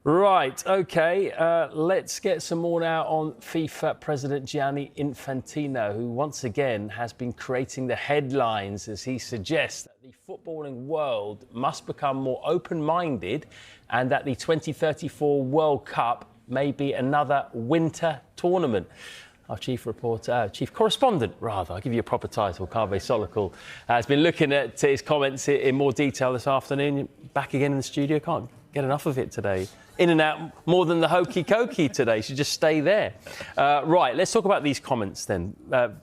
Right, OK, let's get some more now on FIFA President Gianni Infantino, who once again has been creating the headlines as he suggests that the footballing world must become more open-minded and that the 2034 World Cup may be another winter tournament. Our chief correspondent, I'll give you a proper title, Kaveh Solokul, has been looking at his comments in more detail this afternoon. Back again in the studio, can't get enough of it today. In and out more than the hokey cokey today. Should just stay there. Right, let's talk about these comments then.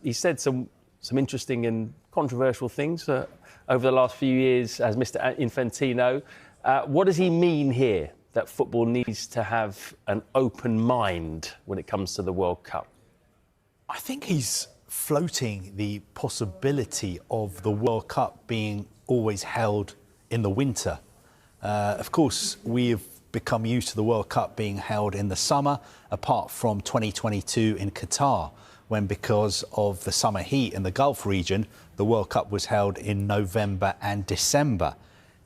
He said some interesting and controversial things over the last few years as Mr. Infantino. What does he mean here, that football needs to have an open mind when it comes to the World Cup? I think he's floating the possibility of the World Cup being always held in the winter. Of course, we've become used to the World Cup being held in the summer, apart from 2022 in Qatar, when because of the summer heat in the Gulf region, the World Cup was held in November and December.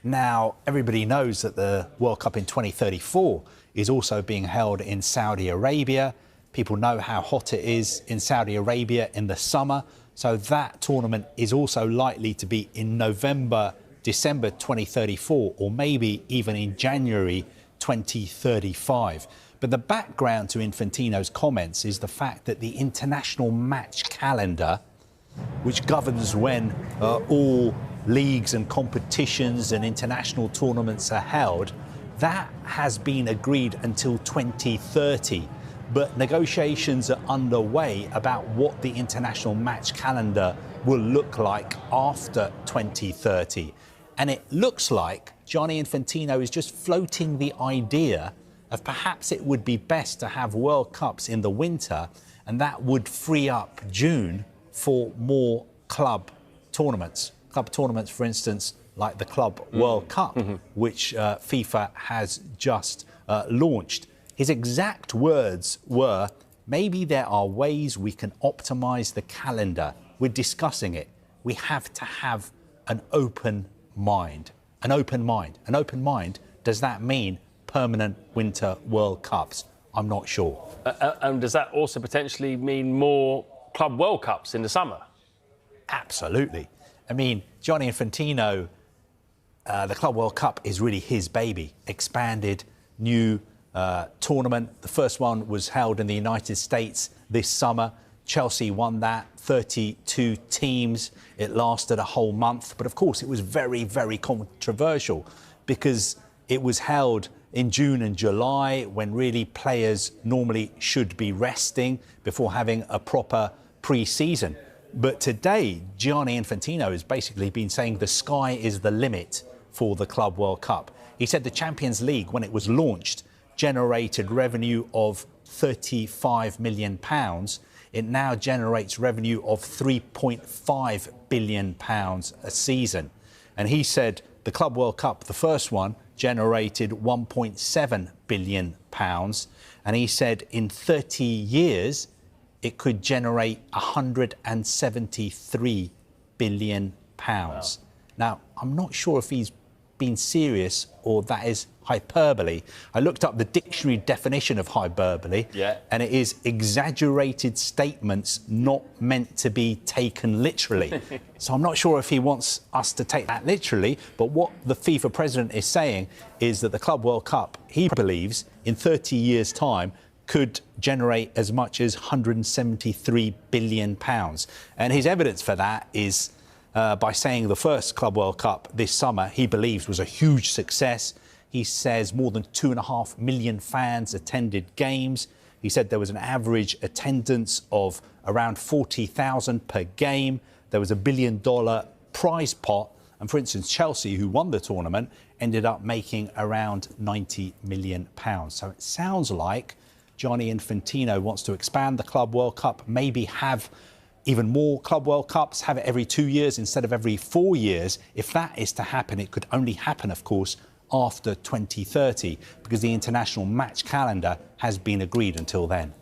Now, everybody knows that the World Cup in 2034 is also being held in Saudi Arabia. People know how hot it is in Saudi Arabia in the summer. So that tournament is also likely to be in November, December 2034, or maybe even in January 2035. But the background to Infantino's comments is the fact that the international match calendar, which governs when all leagues and competitions and international tournaments are held, that has been agreed until 2030. But negotiations are underway about what the international match calendar will look like after 2030. And it looks like Gianni Infantino is just floating the idea of perhaps it would be best to have World Cups in the winter, and that would free up June for more club tournaments. Club tournaments, for instance, like the Club World Cup, which FIFA has just launched. His exact words were, maybe there are ways we can optimise the calendar. We're discussing it. We have to have an open mind. An open mind. An open mind, does that mean permanent Winter World Cups? I'm not sure. And does that also potentially mean more Club World Cups in the summer? Absolutely. I mean, Gianni Infantino, the Club World Cup is really his baby. Expanded, new tournament. The first one was held in the United States this summer. Chelsea won that, 32 teams. It lasted a whole month. But of course, it was very, very controversial because it was held in June and July when really players normally should be resting before having a proper pre-season. But today, Gianni Infantino has basically been saying the sky is the limit for the Club World Cup. He said the Champions League, when it was launched, generated revenue of £35 million. It now generates revenue of £3.5 billion a season. And he said the Club World Cup, the first one, generated £1.7 billion. And he said in 30 years, it could generate £173 billion. Wow. Now, I'm not sure if he's been serious or that is hyperbole. I looked up the dictionary definition of hyperbole, and it is exaggerated statements not meant to be taken literally. So I'm not sure if he wants us to take that literally, but what the FIFA president is saying is that the Club World Cup, he believes, in 30 years' time, could generate as much as £173 billion. And his evidence for that is by saying the first Club World Cup this summer, he believes, was a huge success. He says more than 2.5 million fans attended games. He said there was an average attendance of around 40,000 per game. There was $1 billion prize pot. And for instance, Chelsea, who won the tournament, ended up making around £90 million. So it sounds like Gianni Infantino wants to expand the Club World Cup, maybe have even more Club World Cups, have it every 2 years instead of every 4 years. If that is to happen, it could only happen, of course, after 2030, because the international match calendar has been agreed until then.